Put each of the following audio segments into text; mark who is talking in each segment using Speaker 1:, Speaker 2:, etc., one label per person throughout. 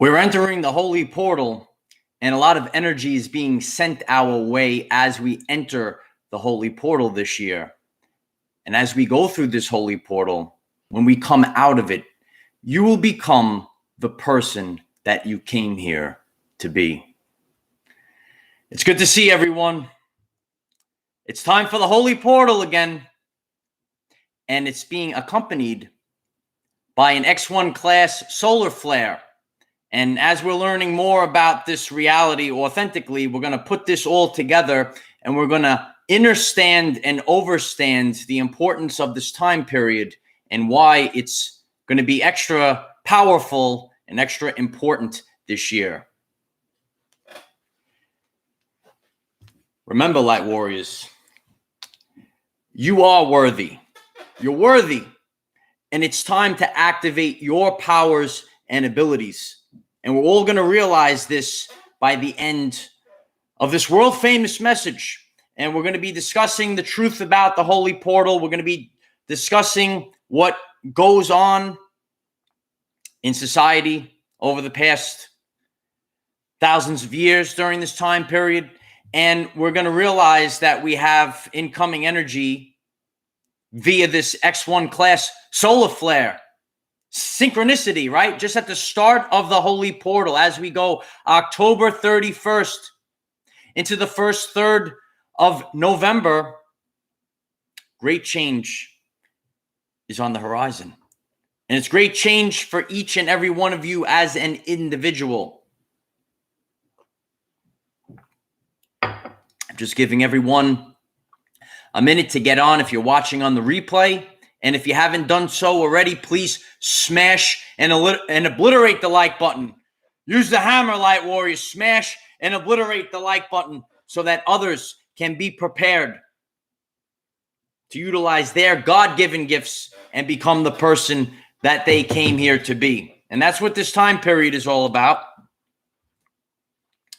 Speaker 1: We're entering the holy portal, and a lot of energy is being sent our way as we enter the holy portal this year. And as we go through this holy portal, when we come out of it, you will become the person that you came here to be. It's good to see everyone. It's time for the holy portal again. And it's being accompanied by an X1 class solar flare. And as we're learning more about this reality authentically, we're going to put this all together and we're going to understand and overstand the importance of this time period and why it's going to be extra powerful and extra important this year. Remember, Light Warriors, you are worthy. You're worthy. And it's time to activate your powers and abilities. And we're all going to realize this by the end of this world famous message. And we're going to be discussing the truth about the holy portal. We're going to be discussing what goes on in society over the past thousands of years during this time period. And we're going to realize that we have incoming energy via this X1 class solar flare. Synchronicity, right? Just at the start of the holy portal, as we go October 31st into the first third of November, great change is on the horizon. And it's great change for each and every one of you as an individual. I'm just giving everyone a minute to get on if you're watching on the replay. And if you haven't done so already, please smash and obliterate the like button. Use the hammer, Light Warriors. Smash and obliterate the like button so that others can be prepared to utilize their God-given gifts and become the person that they came here to be. And that's what this time period is all about.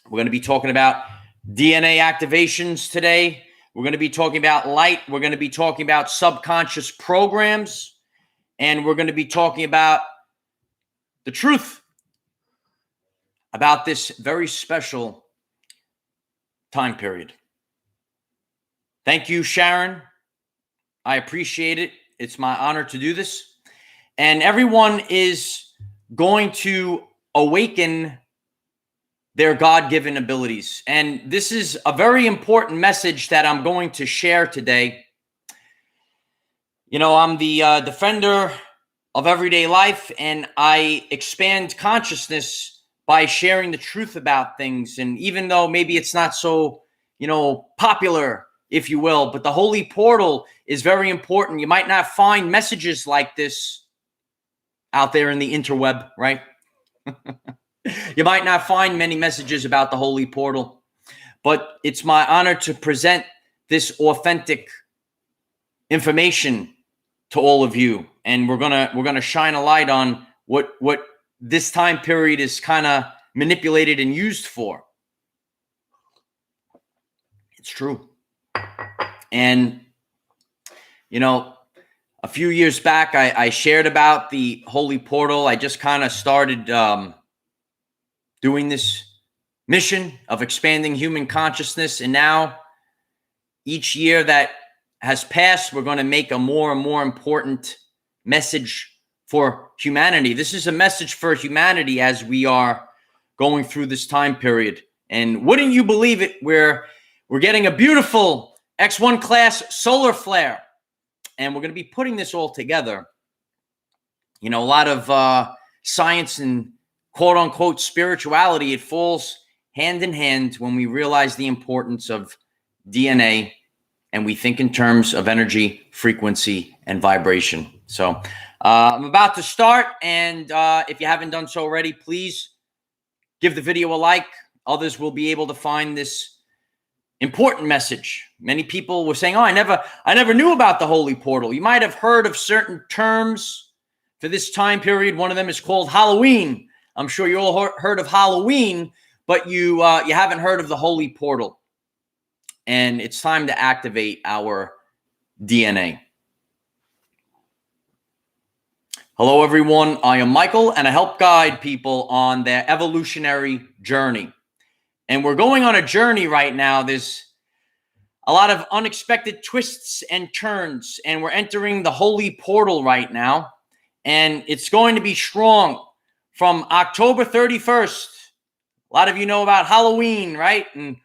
Speaker 1: We're going to be talking about DNA activations today. We're going to be talking about light. We're going to be talking about subconscious programs. And we're going to be talking about the truth about this very special time period. Thank you, Sharon. I appreciate it. It's my honor to do this. And everyone is going to awaken their God-given abilities. And this is a very important message that I'm going to share today. You know, I'm the defender of everyday life, and I expand consciousness by sharing the truth about things. And even though maybe it's not so, popular, if you will, but the holy portal is very important. You might not find messages like this out there in the interweb, right? You might not find many messages about the holy portal, but it's my honor to present this authentic information to all of you. And we're gonna shine a light on what this time period is kind of manipulated and used for. It's true. And a few years back, I shared about the holy portal. I just kind of started doing this mission of expanding human consciousness. And now each year that has passed, we're going to make a more and more important message for humanity. This is a message for humanity as we are going through this time period. And wouldn't you believe it, we're getting a beautiful X1 class solar flare. And we're going to be putting this all together. A lot of science and quote unquote spirituality, it falls hand in hand when we realize the importance of DNA and we think in terms of energy, frequency, and vibration. So I'm about to start. And if you haven't done so already, please give the video a like. Others will be able to find this important message. Many people were saying, I never knew about the holy portal. You might have heard of certain terms for this time period. One of them is called Halloween. I'm sure you all heard of Halloween, but you haven't heard of the holy portal. And it's time to activate our DNA. Hello, everyone. I am Michael, and I help guide people on their evolutionary journey. And we're going on a journey right now. There's a lot of unexpected twists and turns, and we're entering the holy portal right now. And it's going to be strong from October 31st. A lot of you know about Halloween, right? And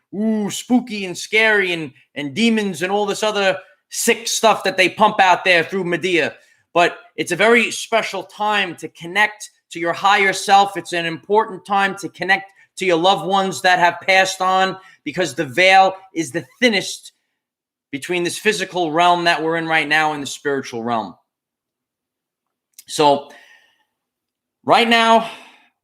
Speaker 1: spooky and scary and demons and all this other sick stuff that they pump out there through media. But it's a very special time to connect to your higher self. It's an important time to connect to your loved ones that have passed on, because the veil is the thinnest between this physical realm that we're in right now and the spiritual realm. So right now,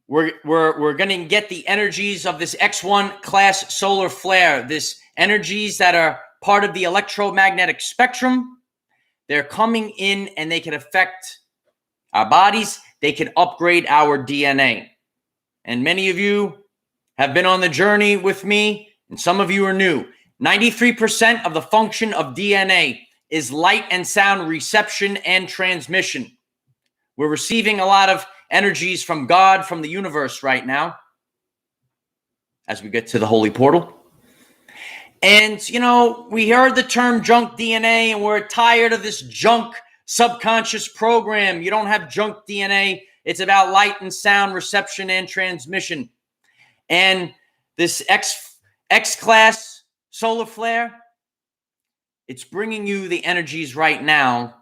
Speaker 1: we're going to get the energies of this X1 class solar flare, this energies that are part of the electromagnetic spectrum. They're coming in and they can affect our bodies. They can upgrade our DNA. And many of you have been on the journey with me, and some of you are new. 93% of the function of DNA is light and sound reception and transmission. We're receiving a lot of energies from God, from the universe right now, as we get to the holy portal. And, you know, we heard the term junk DNA, and we're tired of this junk subconscious program. You don't have junk DNA. It's about light and sound reception and transmission. And this X-class solar flare, it's bringing you the energies right now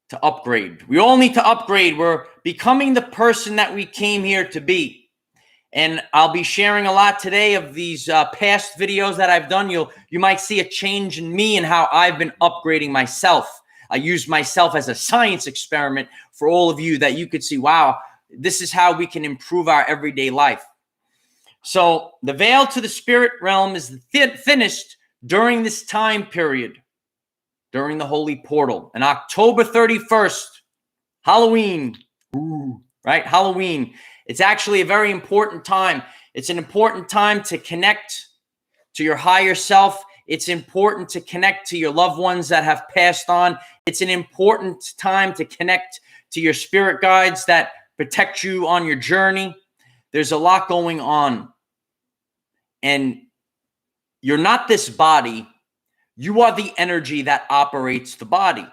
Speaker 1: to upgrade. We all need to upgrade. We're becoming the person that we came here to be. And I'll be sharing a lot today of these past videos that I've done. You might see a change in me and how I've been upgrading myself. I use myself as a science experiment for all of you, that you could see, wow, this is how we can improve our everyday life. So the veil to the spirit realm is the thinnest during this time period, during the holy portal. And October 31st, Halloween, right? Halloween. It's actually a very important time. It's an important time to connect to your higher self. It's important to connect to your loved ones that have passed on. It's an important time to connect to your spirit guides that protect you on your journey. There's a lot going on. And you're not this body. You are the energy that operates the body.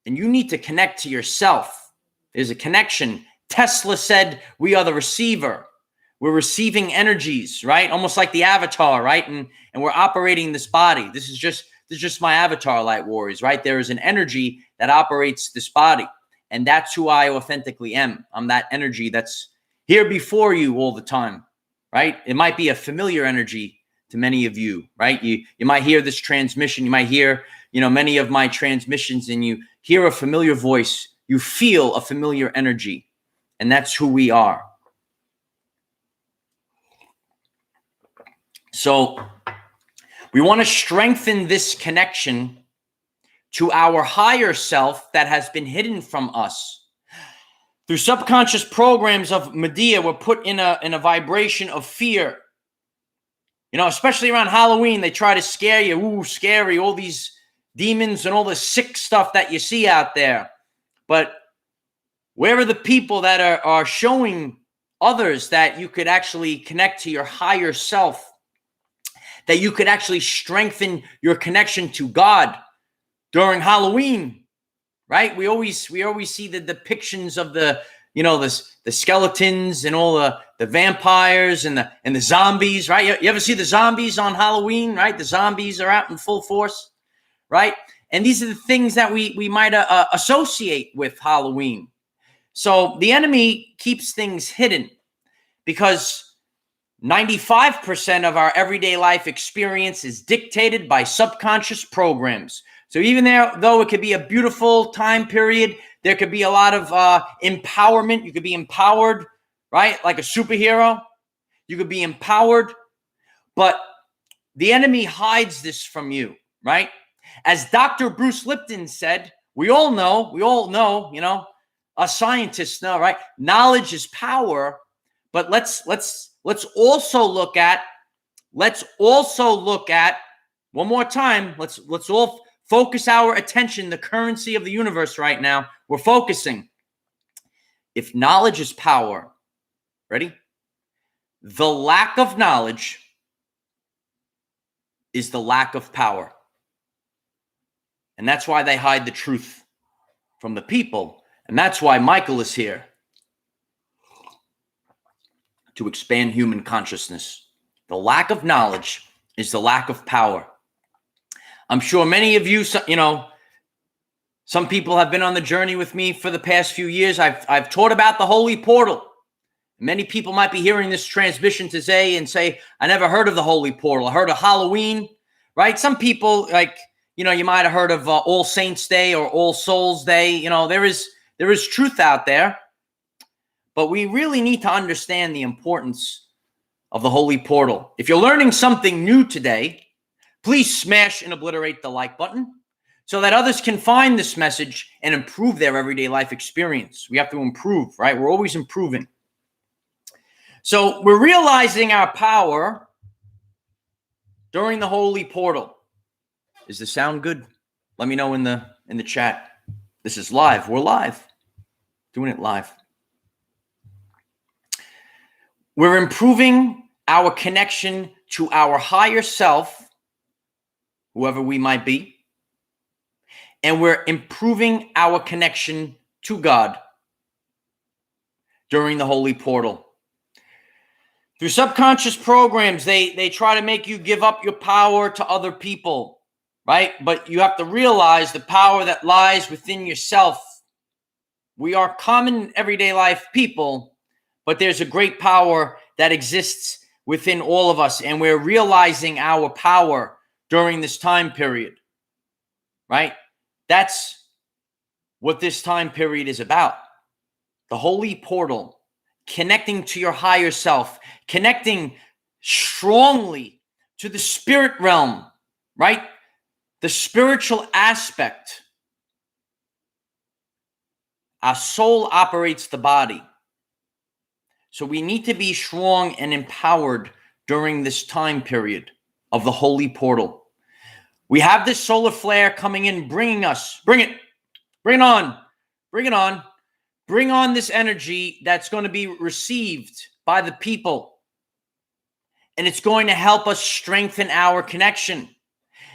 Speaker 1: And you need to connect to yourself. There's a connection. Tesla said we are the receiver. We're receiving energies, right? Almost like the avatar, right? And we're operating this body. This is just my avatar, Light Warriors, right? There is an energy that operates this body. And that's who I authentically am. I'm that energy that's here before you all the time, right? It might be a familiar energy to many of you, right? You might hear this transmission. You might hear, many of my transmissions, and you hear a familiar voice. You feel a familiar energy. And that's who we are. So we want to strengthen this connection to our higher self that has been hidden from us. Through subconscious programs of media, we're put in a vibration of fear. Especially around Halloween, they try to scare you. Ooh, scary, all these demons and all the sick stuff that you see out there. But where are the people that are showing others that you could actually connect to your higher self, that you could actually strengthen your connection to God during Halloween, right? We always see the depictions of the skeletons and all the vampires and the zombies, right? You ever see the zombies on Halloween, right? The zombies are out in full force, right? And these are the things that we might associate with Halloween. So the enemy keeps things hidden because 95% of our everyday life experience is dictated by subconscious programs. So even though it could be a beautiful time period, there could be a lot of empowerment. You could be empowered, right? Like a superhero. You could be empowered, but the enemy hides this from you, right? As Dr. Bruce Lipton said, we all know, us scientists know, right? Knowledge is power, but let's also look at one more time. Let's all focus our attention, the currency of the universe right now. We're focusing. If knowledge is power, ready? The lack of knowledge is the lack of power. And that's why they hide the truth from the people. And that's why Michael is here, to expand human consciousness. The lack of knowledge is the lack of power. I'm sure many of you, some people have been on the journey with me for the past few years. I've taught about the holy portal. Many people might be hearing this transmission today and say, I never heard of the holy portal. I heard of Halloween, right? Some people, you might have heard of All Saints Day or All Souls Day. There is truth out there. But we really need to understand the importance of the holy portal. If you're learning something new today, please smash and obliterate the like button so that others can find this message and improve their everyday life experience. We have to improve, right? We're always improving. So we're realizing our power during the holy portal. Is the sound good? Let me know in the chat. This is live. We're live. Doing it live. We're improving our connection to our higher self, whoever we might be, and we're improving our connection to God during the holy portal. Through subconscious programs, they try to make you give up your power to other people, right? But you have to realize the power that lies within yourself. We are common everyday life people, but there's a great power that exists within all of us, and we're realizing our power during this time period, right? That's what this time period is about. The holy portal, connecting to your higher self, connecting strongly to the spirit realm, right? The spiritual aspect. Our soul operates the body. So we need to be strong and empowered during this time period of the holy portal. We have this solar flare coming in, bring it on, bring on this energy that's going to be received by the people. And it's going to help us strengthen our connection.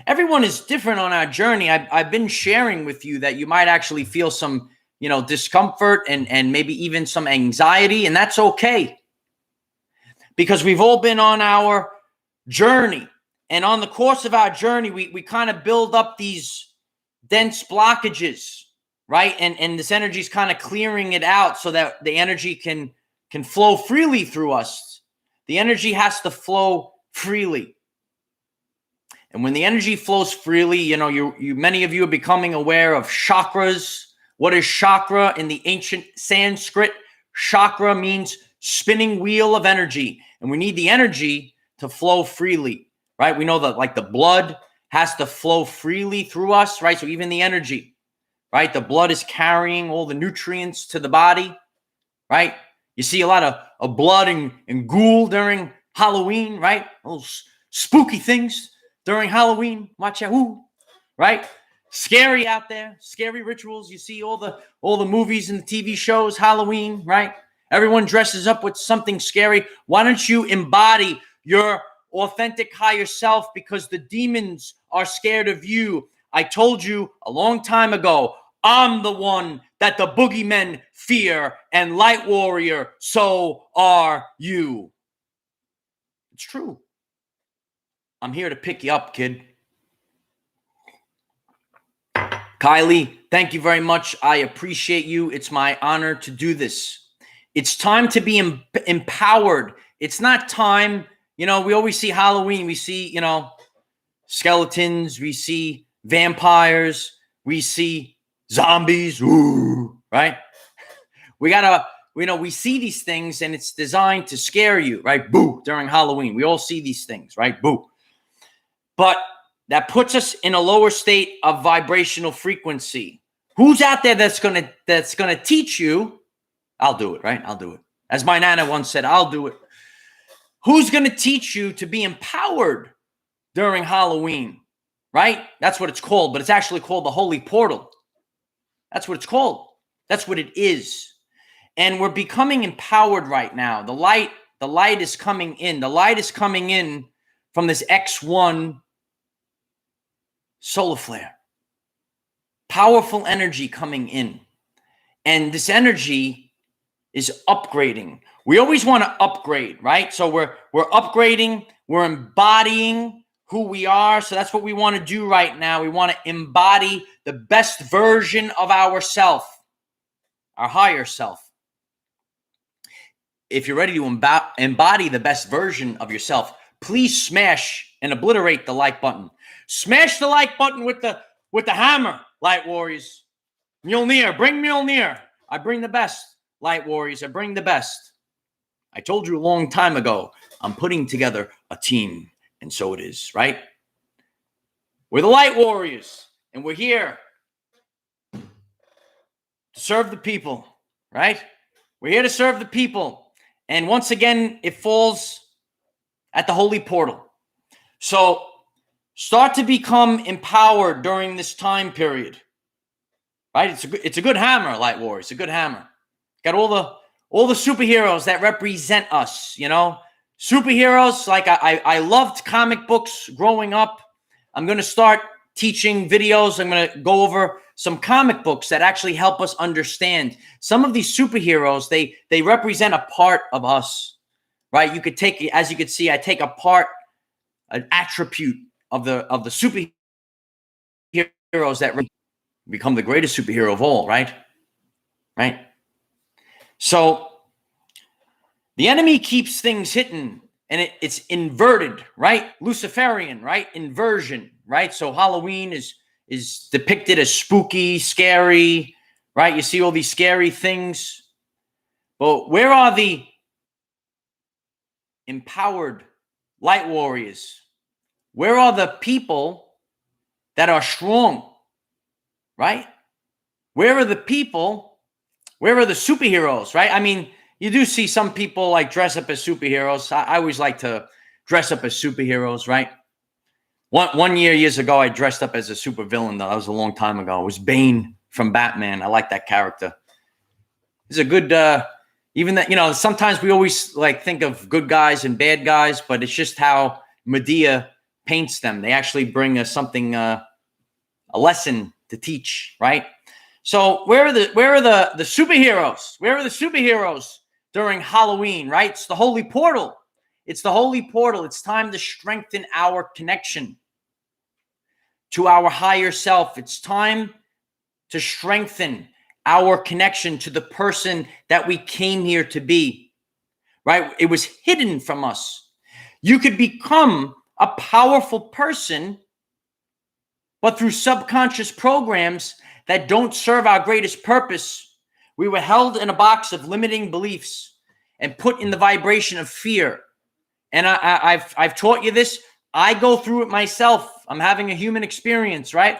Speaker 1: Everyone is different on our journey. I've been sharing with you that you might actually feel some discomfort and maybe even some anxiety, and that's okay. Because we've all been on our journey. And on the course of our journey, we kind of build up these dense blockages, right? And this energy is kind of clearing it out so that the energy can flow freely through us. The energy has to flow freely. And when the energy flows freely, many of you are becoming aware of chakras. What is chakra in the ancient Sanskrit? Chakra means spinning wheel of energy. And we need the energy to flow freely, right? We know that like the blood has to flow freely through us, right? So even the energy, right? The blood is carrying all the nutrients to the body, right? You see a lot of blood and ghoul during Halloween, right? Those spooky things during Halloween. Watch out, right? Scary out there, scary rituals. You see all the movies and the TV shows, Halloween, right? Everyone dresses up with something scary. Why don't you embody your authentic higher self? Because the demons are scared of you. I told you a long time ago, I'm the one that the boogeymen fear, and light warrior, so are you. It's true. I'm here to pick you up, kid. Kylie, thank you very much. I appreciate you. It's my honor to do this. It's time to be empowered. It's not time, we always see Halloween. We see, skeletons. We see vampires. We see zombies. Ooh, right? We see these things and it's designed to scare you, right? Boo, during Halloween. We all see these things, right? Boo. But that puts us in a lower state of vibrational frequency. Who's out there that's gonna teach you? I'll do it, right? I'll do it. As my nana once said, I'll do it. Who's gonna teach you to be empowered during Halloween, right? That's what it's called, but it's actually called the Holy Portal. That's what it's called. That's what it is. And we're becoming empowered right now. The light is coming in. The light is coming in from this X1 solar flare. Powerful energy coming in. And this energy is upgrading. We always want to upgrade, right? So we're upgrading, we're embodying who we are. So that's what we want to do right now. We want to embody the best version of ourself, our higher self. If you're ready to embody the best version of yourself, please smash and obliterate the like button. Smash the like button with the hammer, Light Warriors. Mjolnir, bring Mjolnir. I bring the best, Light Warriors. I bring the best. I told you a long time ago, I'm putting together a team, and so it is, right? We're the Light Warriors, and we're here to serve the people, right? We're here to serve the people. And once again, it falls at the holy portal. So start to become empowered during this time period, right? It's a good hammer, Light Warriors. It's a good hammer. Got all the superheroes that represent us, you know, superheroes. Like I loved comic books growing up. I'm going to start teaching videos. I'm going to go over some comic books that actually help us understand some of these superheroes. They represent a part of us, right? You could take, as you could see, I take apart an attribute of the superheroes that become the greatest superhero of all, right? Right? So the enemy keeps things hidden, and it's inverted, right? Luciferian, right? Inversion, right? So Halloween is depicted as spooky, scary, right? You see all these scary things. But where are the empowered Light Warriors? Where are the people that are strong, right? Where are the people? Where are the superheroes, right? I mean, you do see some people like dress up as superheroes. I always like to dress up as superheroes, right? One year, years ago, I dressed up as a supervillain. That was a long time ago. It was Bane from Batman. I like that character. It's a good, even that, you know, sometimes we always like think of good guys and bad guys, but it's just how Medea paints them. They actually bring us something, a lesson to teach, right? So where are the superheroes? Where are the superheroes during Halloween, right? It's the holy portal. It's the holy portal. It's time to strengthen our connection to our higher self. It's time to strengthen our connection to the person that we came here to be, right? It was hidden from us. You could become a powerful person, but through subconscious programs that don't serve our greatest purpose, we were held in a box of limiting beliefs and put in the vibration of fear. And I've taught you this. I go through it myself. I'm having a human experience, right?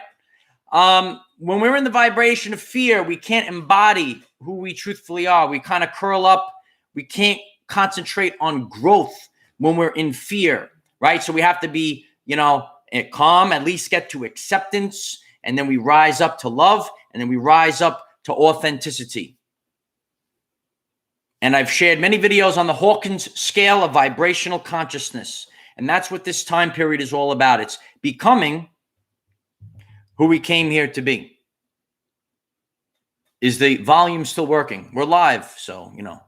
Speaker 1: When we're in the vibration of fear, we can't embody who we truthfully are. We kind of curl up. We can't concentrate on growth when we're in fear, right? So we have to be, you know, calm, at least get to acceptance, and then we rise up to love, and then we rise up to authenticity. And I've shared many videos on the Hawkins scale of vibrational consciousness. And that's what this time period is all about. It's becoming who we came here to be. Is the volume still working? We're live, so, you know,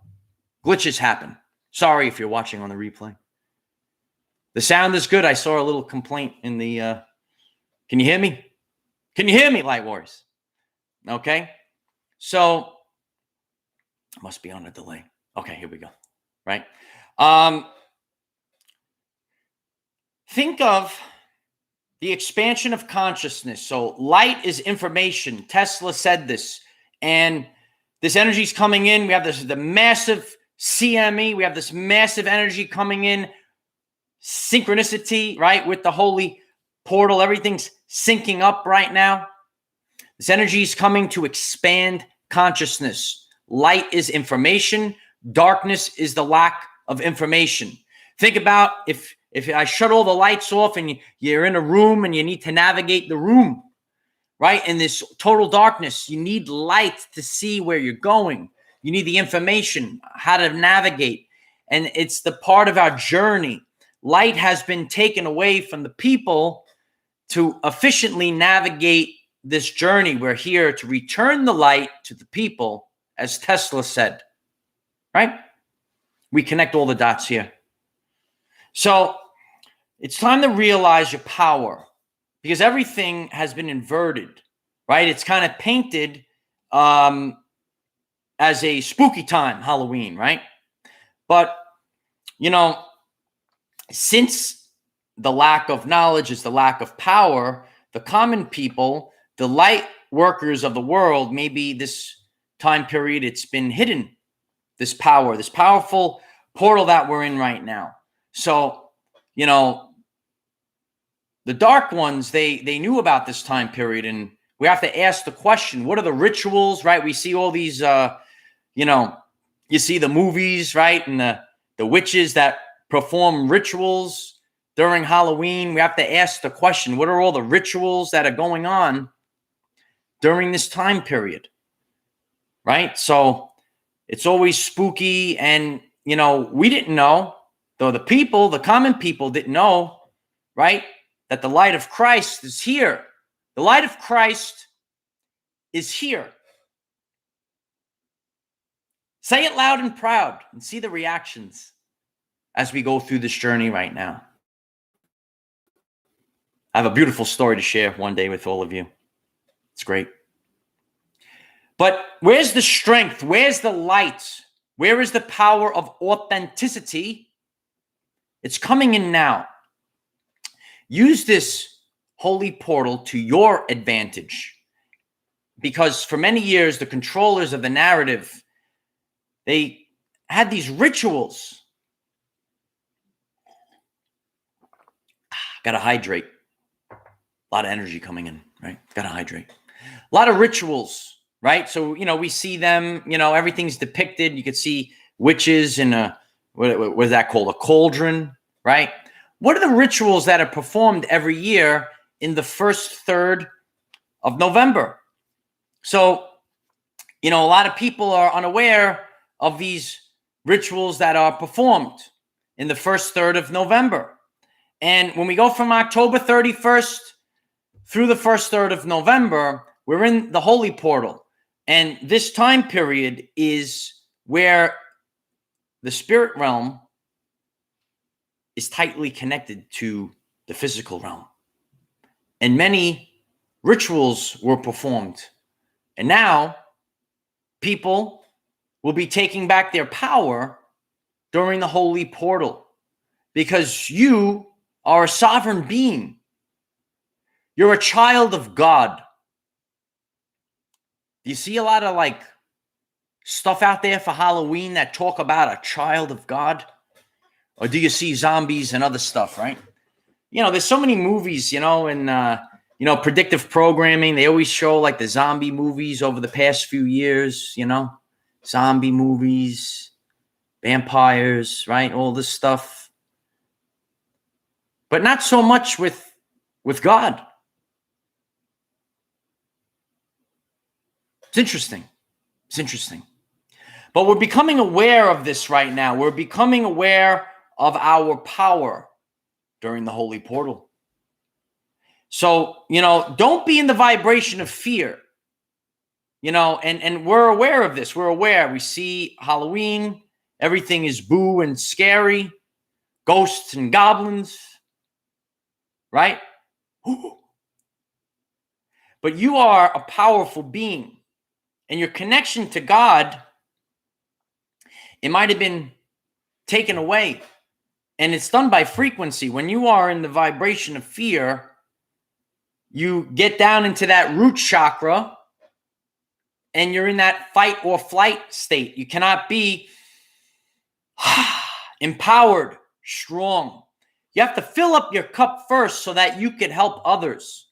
Speaker 1: glitches happen. Sorry if you're watching on the replay. The sound is good. I saw a little complaint in the, can you hear me? Can you hear me, Light Wars? Okay. So, must be on a delay. Okay, here we go. Right. Think of the expansion of consciousness. So light is information. Tesla said this. And this energy is coming in. We have the massive CME. We have this massive energy coming in. Synchronicity, right? With the holy portal. Everything's syncing up right now. This energy is coming to expand consciousness. Light is information. Darkness is the lack of information. Think about if I shut all the lights off and you're in a room and you need to navigate the room, right? In this total darkness, you need light to see where you're going. You need the information, how to navigate. And it's the part of our journey. Light has been taken away from the people to efficiently navigate this journey. We're here to return the light to the people, as Tesla said, right? We connect all the dots here. So it's time to realize your power, because everything has been inverted, right? It's kind of painted as a spooky time, Halloween, right? But, since the lack of knowledge is the lack of power, the common people, the light workers of the world, maybe this time period, it's been hidden, this power, this powerful portal that we're in right now. So, the dark ones, they knew about this time period, and we have to ask the question, what are the rituals, right? We see all these, you see the movies, right? And the witches that perform rituals during Halloween. We have to ask the question, what are all the rituals that are going on during this time period, right? So it's always spooky, and, we didn't know, though the common people didn't know, right, that the light of Christ is here. The light of Christ is here. Say it loud and proud and see the reactions as we go through this journey right now. I have a beautiful story to share one day with all of you. It's great. But where's the strength? Where's the light? Where is the power of authenticity? It's coming in now. Use this holy portal to your advantage, because for many years, the controllers of the narrative, they had these rituals. Got to hydrate. A lot of energy coming in, right? Got to hydrate. A lot of rituals, right? So, we see them, everything's depicted. You could see witches in what is that called? A cauldron, right? What are the rituals that are performed every year in the first third of November? So, a lot of people are unaware of these rituals that are performed in the first third of November. And when we go from October 31st through the first third of November, we're in the holy portal. And this time period is where the spirit realm is tightly connected to the physical realm. And many rituals were performed. And now people will be taking back their power during the holy portal, because you are a sovereign being. You're a child of God. Do you see a lot of stuff out there for Halloween that talk about a child of God? Or do you see zombies and other stuff, right? There's so many movies, and, predictive programming. They always show the zombie movies over the past few years, zombie movies, vampires, right? All this stuff. But not so much with God. It's interesting. It's interesting. But we're becoming aware of this right now. We're becoming aware of our power during the holy portal. So, don't be in the vibration of fear. And we're aware of this. We're aware. We see Halloween. Everything is boo and scary. Ghosts and goblins. Right? But you are a powerful being. And your connection to God, it might have been taken away. And it's done by frequency. When you are in the vibration of fear, you get down into that root chakra, and you're in that fight or flight state. You cannot be empowered, strong. You have to fill up your cup first so that you can help others.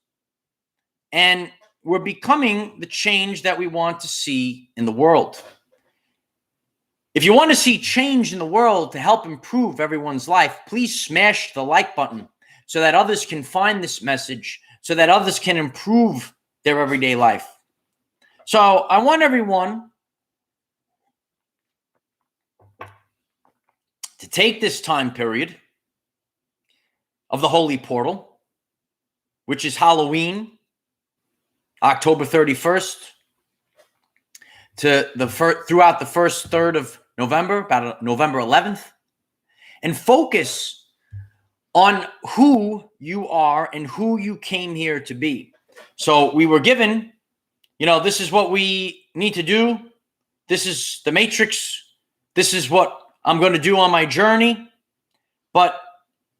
Speaker 1: And we're becoming the change that we want to see in the world. If you want to see change in the world to help improve everyone's life, please smash the like button so that others can find this message, so that others can improve their everyday life. So I want everyone to take this time period of the Holy Portal, which is Halloween, October 31st, to throughout the first third of November, about November 11th, and focus on who you are and who you came here to be. So we were given, this is what we need to do. This is the matrix. This is what I'm going to do on my journey. But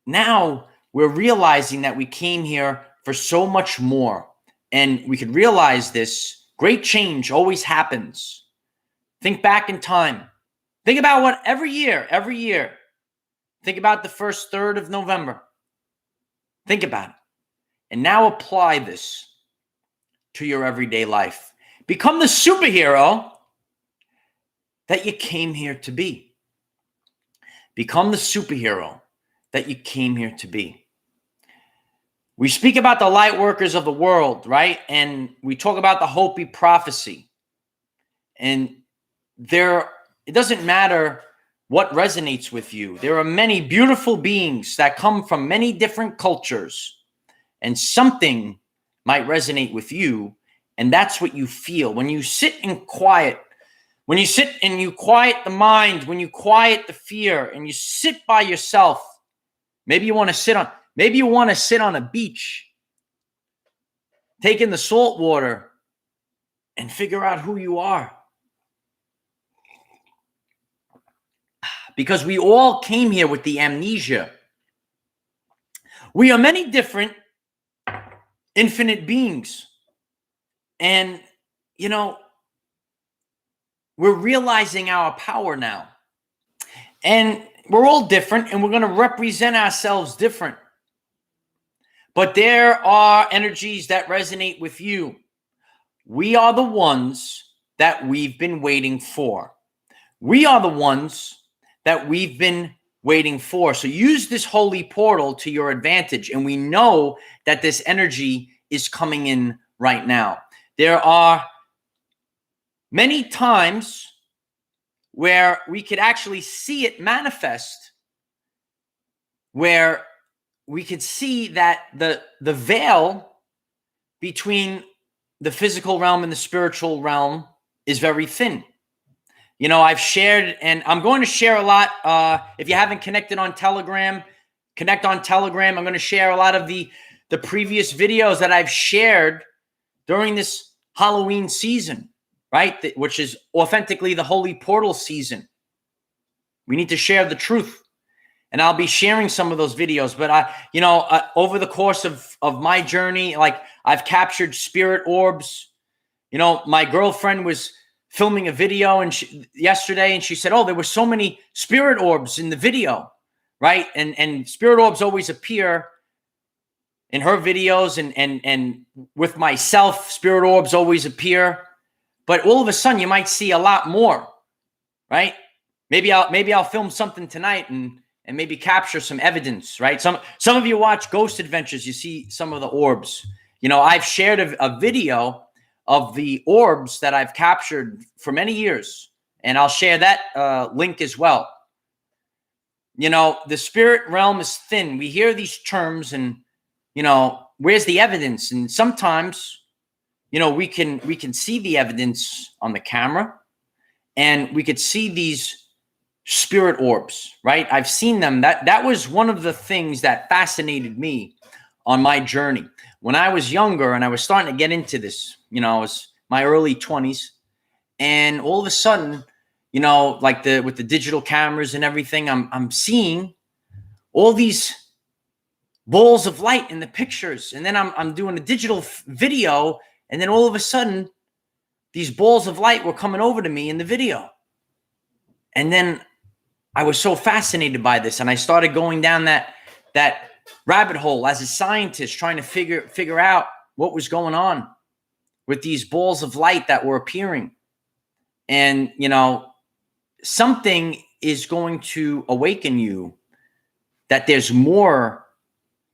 Speaker 1: now we're realizing that we came here for so much more. And we could realize this. Great change always happens. Think back in time. Think about what every year, think about the first third of November. Think about it. And now apply this to your everyday life. Become the superhero that you came here to be. Become the superhero that you came here to be. We speak about the light workers of the world, right? And we talk about the Hopi prophecy. And it doesn't matter what resonates with you. There are many beautiful beings that come from many different cultures, and something might resonate with you, and that's what you feel. When you sit in quiet, when you sit and you quiet the mind, when you quiet the fear, and you sit by yourself, maybe you want to sit on a beach, take in the salt water, and figure out who you are. Because we all came here with the amnesia. We are many different infinite beings. And, we're realizing our power now. And we're all different, and we're going to represent ourselves different. But there are energies that resonate with you. We are the ones that we've been waiting for. We are the ones that we've been waiting for. So use this holy portal to your advantage. And we know that this energy is coming in right now. There are many times where we could actually see it manifest, where we could see that the veil between the physical realm and the spiritual realm is very thin. I've shared, and I'm going to share a lot. If you haven't connected on Telegram, connect on Telegram. I'm going to share a lot of the previous videos that I've shared during this Halloween season, right? Which is authentically the Holy Portal season. We need to share the truth. And I'll be sharing some of those videos. But over the course of my journey, like I've captured spirit orbs. My girlfriend was filming a video yesterday, and she said, "Oh, there were so many spirit orbs in the video," right? And spirit orbs always appear in her videos, and with myself, spirit orbs always appear. But all of a sudden, you might see a lot more, right? Maybe I'll film something tonight and maybe capture some evidence, right? Some of you watch Ghost Adventures, you see some of the orbs. I've shared a video of the orbs that I've captured for many years, and I'll share that link as well. The spirit realm is thin. We hear these terms, and where's the evidence? And sometimes we can see the evidence on the camera, and we could see these spirit orbs, right? I've seen them. That was one of the things that fascinated me on my journey. When I was younger and I was starting to get into this, I was my early 20s, and all of a sudden, with the digital cameras and everything, I'm seeing all these balls of light in the pictures, and then I'm doing a digital video, and then all of a sudden, these balls of light were coming over to me in the video, and then I was so fascinated by this, and I started going down that rabbit hole as a scientist, trying to figure out what was going on with these balls of light that were appearing. And, something is going to awaken you that there's more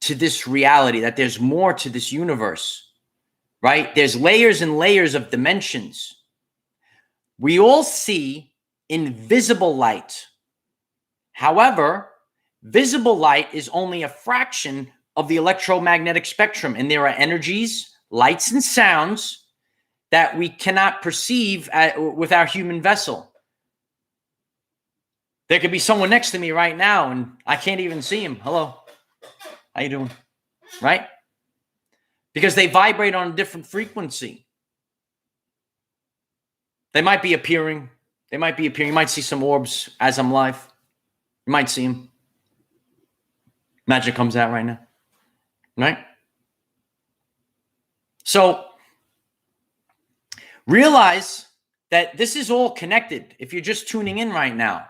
Speaker 1: to this reality, that there's more to this universe, right? There's layers and layers of dimensions. We all see invisible light However, visible light is only a fraction of the electromagnetic spectrum, and there are energies, lights, and sounds that we cannot perceive with our human vessel. There could be someone next to me right now, and I can't even see him. Hello, how you doing? Right? Because they vibrate on a different frequency. They might be appearing. You might see some orbs as I'm live. You might see them. Magic comes out right now. Right? So realize that this is all connected. If you're just tuning in right now,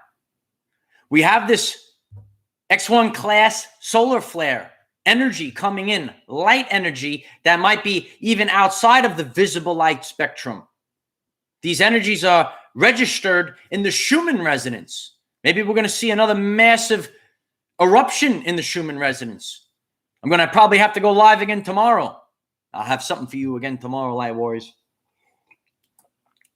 Speaker 1: we have this X1 class solar flare energy coming in, light energy that might be even outside of the visible light spectrum. These energies are registered in the Schumann resonance. Maybe we're going to see another massive eruption in the Schumann resonance. I'm going to probably have to go live again tomorrow. I'll have something for you again tomorrow, Light Warriors.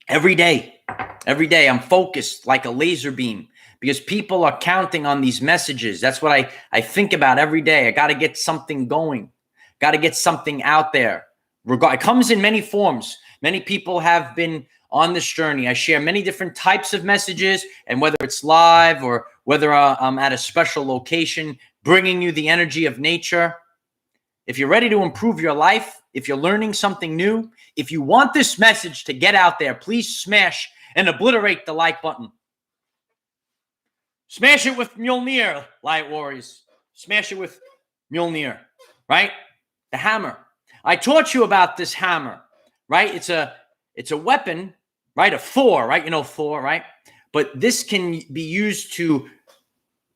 Speaker 1: Every day, I'm focused like a laser beam because people are counting on these messages. That's what I think about every day. I got to get something going, got to get something out there. It comes in many forms. Many people have been on this journey. I share many different types of messages, and whether it's live or whether I'm at a special location, bringing you the energy of nature. If you're ready to improve your life, if you're learning something new, if you want this message to get out there, please smash and obliterate the like button. Smash it with Mjolnir, Light Warriors. Smash it with Mjolnir, right? The hammer. I taught you about this hammer, right? It's a weapon, right? A Thor, right? You know Thor, right? But this can be used to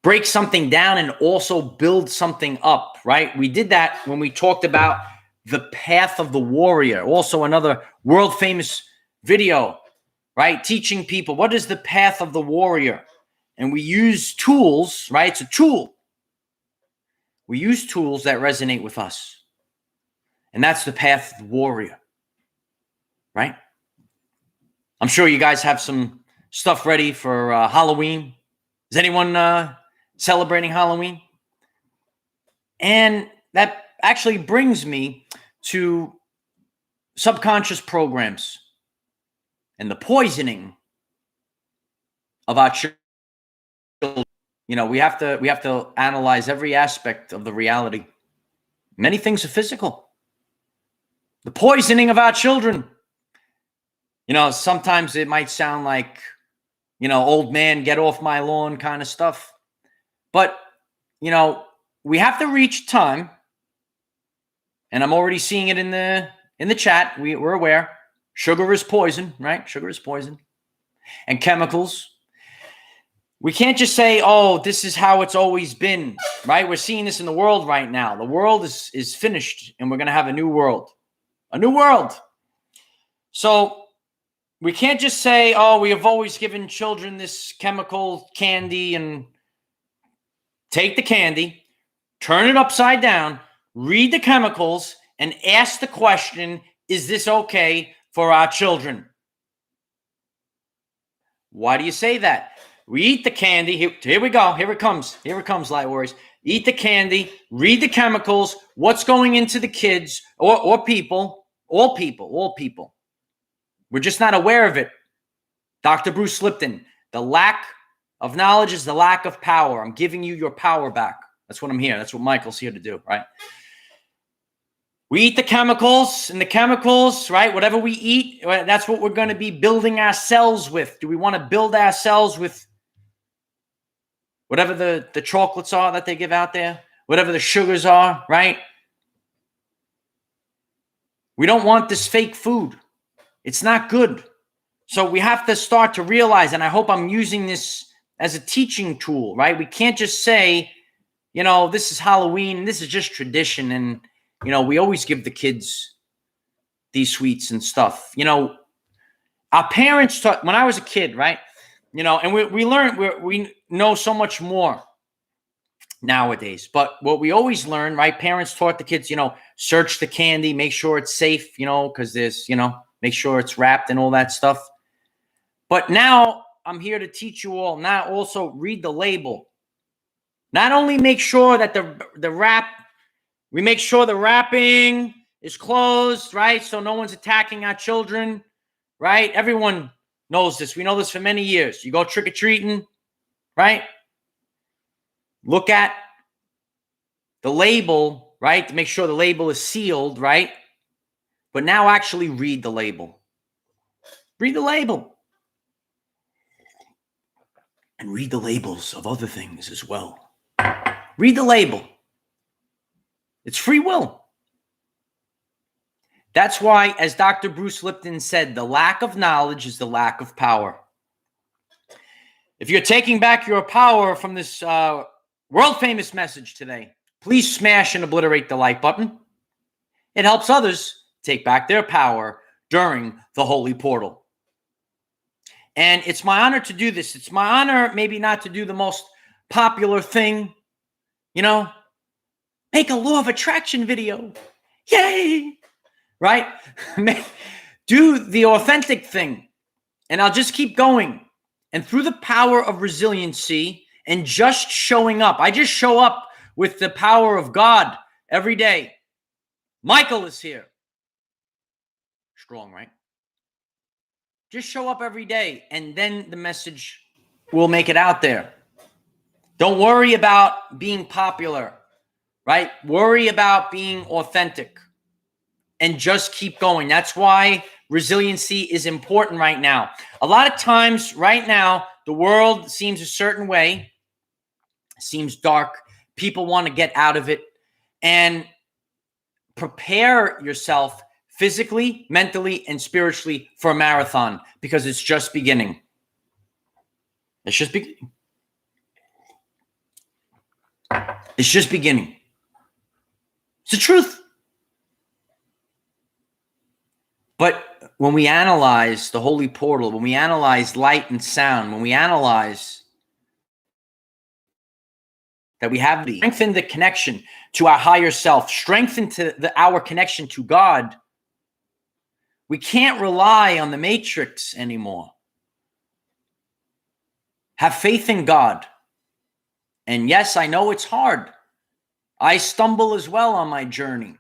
Speaker 1: break something down and also build something up, right? We did that when we talked about the path of the warrior. Also another world famous video, right? Teaching people what is the path of the warrior. And we use tools, right? It's a tool. We use tools that resonate with us. And that's the path of the warrior, right? I'm sure you guys have some stuff ready for Halloween. Is anyone celebrating Halloween? And that actually brings me to subconscious programs and the poisoning of our children. You know, we have to analyze every aspect of the reality. Many things are physical. The poisoning of our children. You know, sometimes it might sound like, you know, old man, get off my lawn kind of stuff. But, you know, we have to reach time, and I'm already seeing it in the chat. We're aware. Sugar is poison, right? Sugar is poison. And chemicals. We can't just say, oh, this is how it's always been, right? We're seeing this in the world right now. The world is finished, and we're going to have a new world. A new world. So we can't just say, oh, we have always given children this chemical candy, and take the candy, turn it upside down, read the chemicals, and ask the question, is this okay for our children? Why do you say that? We eat the candy. Here we go. Here it comes. Here it comes, Light Warriors. Eat the candy. Read the chemicals. What's going into the kids or people. All people. We're just not aware of it. Dr. Bruce Lipton, the lack of knowledge is the lack of power. I'm giving you your power back. That's what I'm here. That's what Michael's here to do, right? We eat the chemicals, and the chemicals, right? Whatever we eat, that's what we're going to be building our cells with. Do we want to build our cells with whatever the chocolates are that they give out there? Whatever the sugars are, right? We don't want this fake food. It's not good. So we have to start to realize, and I hope I'm using this as a teaching tool, right? We can't just say, you know, this is Halloween, this is just tradition, and, you know, we always give the kids these sweets and stuff. You know, our parents taught, when I was a kid, right? You know, and we learn, we know so much more nowadays. But what we always learn, right? Parents taught the kids, you know, search the candy, make sure it's safe, you know, because there's, you know, make sure it's wrapped and all that stuff. But now I'm here to teach you all. Now also read the label. Not only make sure that we make sure the wrapping is closed, right? So no one's attacking our children, right? Everyone knows this. We know this for many years. You go trick-or-treating, right? Look at the label, right? To make sure the label is sealed, right? But now actually read the label. Read the label. And read the labels of other things as well. Read the label. It's free will. That's why, as Dr. Bruce Lipton said, the lack of knowledge is the lack of power. If you're taking back your power from this world-famous message today, please smash and obliterate the like button. It helps others take back their power during the holy portal. And it's my honor to do this. It's my honor maybe not to do the most popular thing, make a law of attraction video. Yay! Right? Do the authentic thing. And I'll just keep going. And through the power of resiliency and just showing up, I just show up with the power of God every day. Michael is here. Strong, right? Just show up every day, and then the message will make it out there. Don't worry about being popular, right? Worry about being authentic and just keep going. That's why resiliency is important right now. A lot of times right now, the world seems a certain way, seems dark. People want to get out of it, and prepare yourself physically, mentally, and spiritually for a marathon, because it's just beginning. It's just beginning. It's just beginning. It's the truth. But when we analyze the holy portal, when we analyze light and sound, when we analyze that we have strengthened the connection to our higher self, strengthened our connection to God, we can't rely on the matrix anymore. Have faith in God. And yes, I know it's hard. I stumble as well on my journey.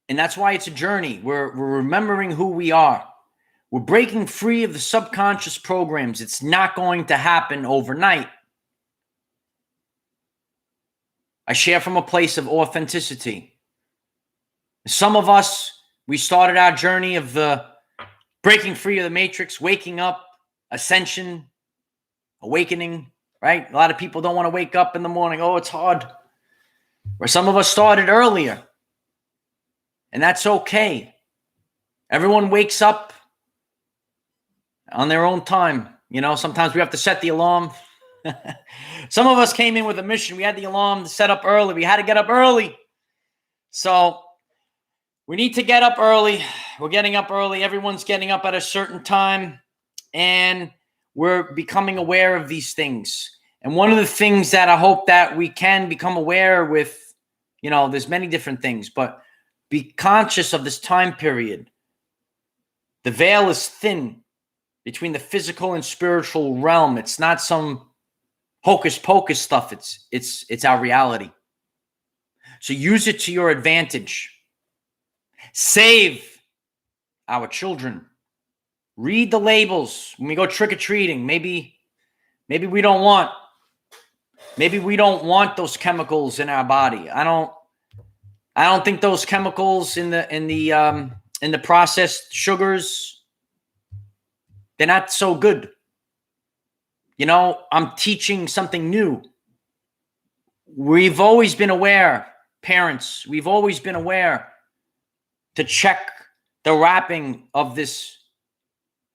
Speaker 1: And that's why it's a journey. We're remembering who we are. We're breaking free of the subconscious programs. It's not going to happen overnight. I share from a place of authenticity. Some of us, we started our journey of the breaking free of the matrix, waking up, ascension, awakening, right? A lot of people don't want to wake up in the morning. Oh, it's hard. Or some of us started earlier. And that's okay. Everyone wakes up on their own time. Sometimes we have to set the alarm. Some of us came in with a mission. We had the alarm set up early. We had to get up early. So we need to get up early. We're getting up early. Everyone's getting up at a certain time. And we're becoming aware of these things. And one of the things that I hope that we can become aware with, there's many different things, but be conscious of this time period. The veil is thin between the physical and spiritual realm. It's not some hocus pocus stuff. It's our reality. So use it to your advantage. Save our children. Read the labels when we go trick-or-treating. Maybe we don't want those chemicals in our body. I don't think those chemicals in the processed sugars, they're not so good. I'm teaching something new. We've always been aware, parents, we've always been aware to check the wrapping of this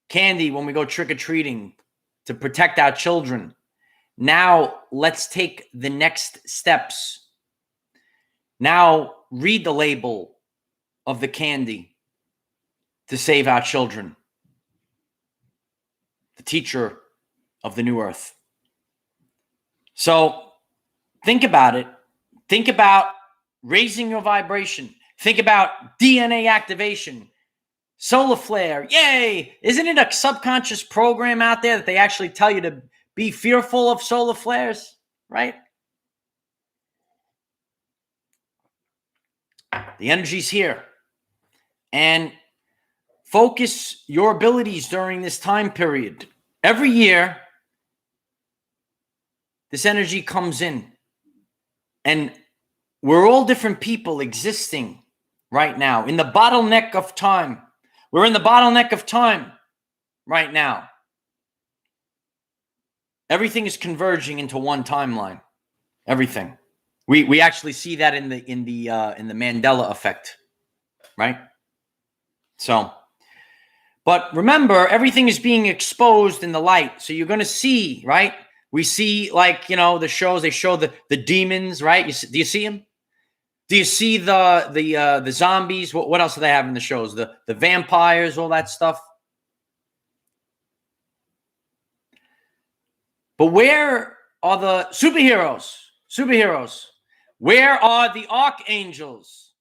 Speaker 1: candy when we go trick-or-treating to protect our children. Now, let's take the next steps. Now, read the label of the candy to save our children. The teacher of the new earth. So, think about it. Think about raising your vibration. Think about DNA activation. Solar flare. Yay! Isn't it a subconscious program out there that they actually tell you to be fearful of solar flares, right? The energy's here. And focus your abilities during this time period. Every year, this energy comes in. And we're all different people existing right now in the bottleneck of time. We're in the bottleneck of time right now. Everything is converging into one timeline. Everything. We actually see that in the Mandela effect, right? So, but remember, everything is being exposed in the light. So you're going to see, right? We see, like, the shows, they show the demons, right? Do you see them? Do you see the zombies? What else do they have in the shows? The vampires, all that stuff. But where are the superheroes? Superheroes. Where are the archangels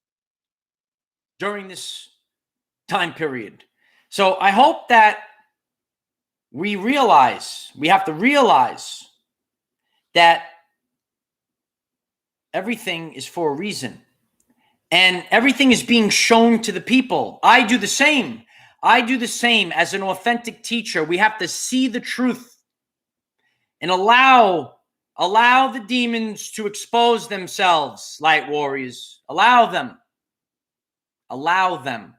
Speaker 1: during this time period? So I hope that we have to realize that everything is for a reason. And everything is being shown to the people. I do the same. I do the same as an authentic teacher. We have to see the truth and allow the demons to expose themselves, light warriors. Allow them. Allow them.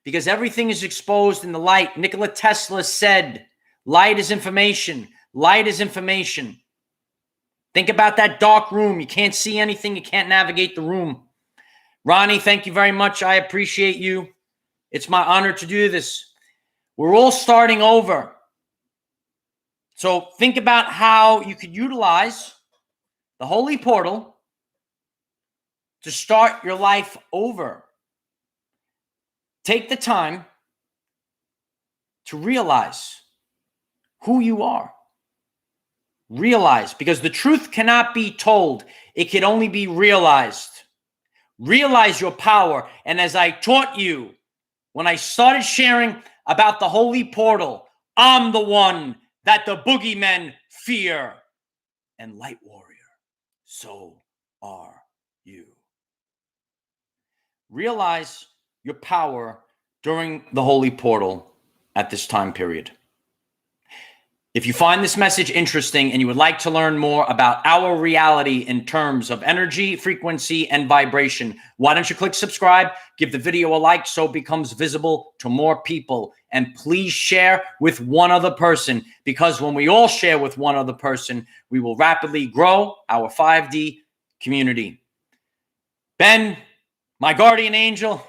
Speaker 1: Because everything is exposed in the light. Nikola Tesla said, light is information. Light is information. Think about that dark room. You can't see anything. You can't navigate the room. Ronnie, thank you very much. I appreciate you. It's my honor to do this. We're all starting over. So think about how you could utilize the holy portal to start your life over. Take the time to realize who you are. Realize, because the truth cannot be told. It can only be realized. Realize your power. And as I taught you, when I started sharing about the holy portal, I'm the one that the boogeymen fear. And light warrior, so are you. Realize your power during the holy portal at this time period. If you find this message interesting and you would like to learn more about our reality in terms of energy, frequency, and vibration, why don't you click subscribe, give the video a like so it becomes visible to more people, and please share with one other person, because when we all share with one other person, we will rapidly grow our 5D community. Ben, my guardian angel,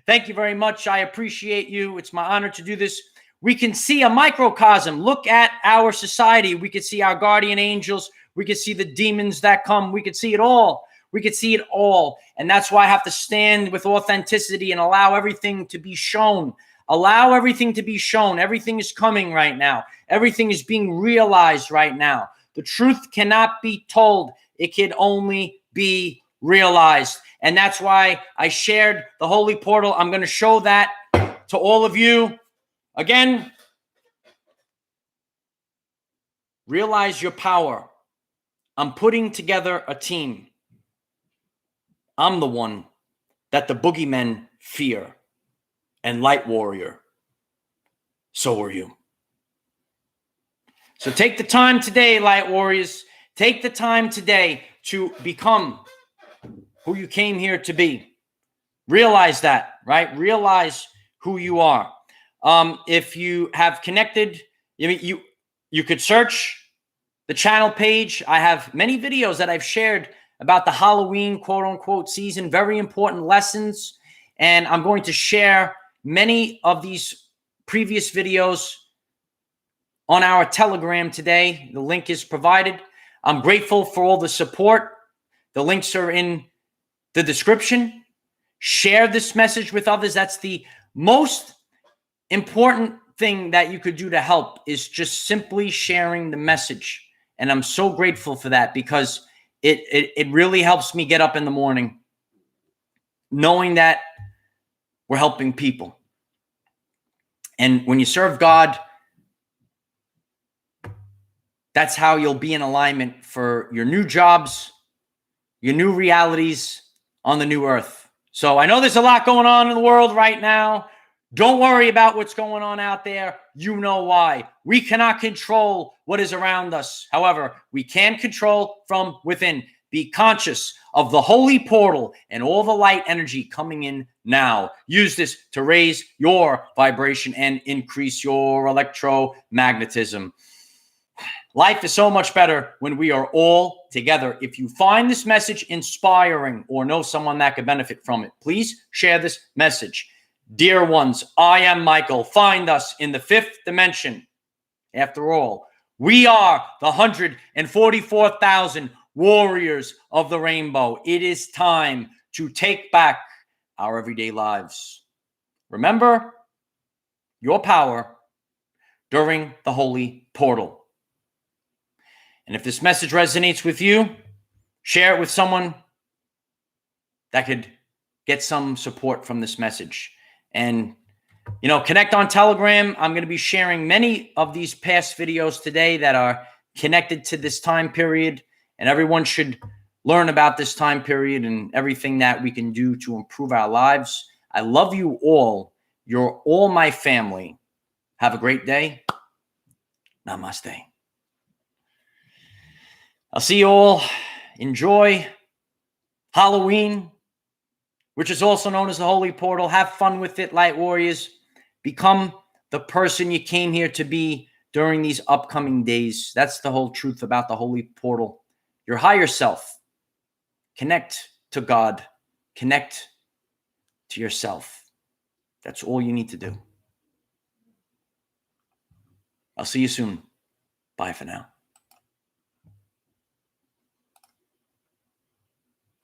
Speaker 1: thank you very much. I appreciate you. It's my honor to do this. We can see a microcosm. Look at our society. We can see our guardian angels. We can see the demons that come. We can see it all. We can see it all. And that's why I have to stand with authenticity and allow everything to be shown. Allow everything to be shown. Everything is coming right now. Everything is being realized right now. The truth cannot be told. It can only be realized. And that's why I shared the holy portal. I'm going to show that to all of you. Again, realize your power. I'm putting together a team. I'm the one that the boogeymen fear. And light warrior, so are you. So take the time today, light warriors. Take the time today to become who you came here to be. Realize that, right? Realize who you are. If you have connected, you could search the channel page. I have many videos that I've shared about the Halloween quote unquote season, very important lessons. And I'm going to share many of these previous videos on our Telegram today. The link is provided. I'm grateful for all the support. The links are in the description. Share this message with others. That's the most important thing that you could do to help, is just simply sharing the message. And I'm so grateful for that, because it really helps me get up in the morning knowing that we're helping people. And when you serve God, That's how you'll be in alignment for your new jobs, your new realities on the new earth. So I know there's a lot going on in the world right now. Don't worry about what's going on out there. You know why. We cannot control what is around us. However, we can control from within. Be conscious of the holy portal and all the light energy coming in now. Use this to raise your vibration and increase your electromagnetism. Life is so much better when we are all together. If you find this message inspiring or know someone that could benefit from it, please share this message. Dear ones, I am Michael. Find us in the fifth dimension. After all, we are the 144,000 warriors of the rainbow. It is time to take back our everyday lives. Remember your power during the holy portal. And if this message resonates with you, share it with someone that could get some support from this message. And, connect on Telegram. I'm going to be sharing many of these past videos today that are connected to this time period. And everyone should learn about this time period and everything that we can do to improve our lives. I love you all. You're all my family. Have a great day. Namaste. I'll see you all. Enjoy Halloween, which is also known as the Holy Portal. Have fun with it, Light Warriors. Become the person you came here to be during these upcoming days. That's the whole truth about the Holy Portal. Your higher self. Connect to God. Connect to yourself. That's all you need to do. I'll see you soon. Bye for now.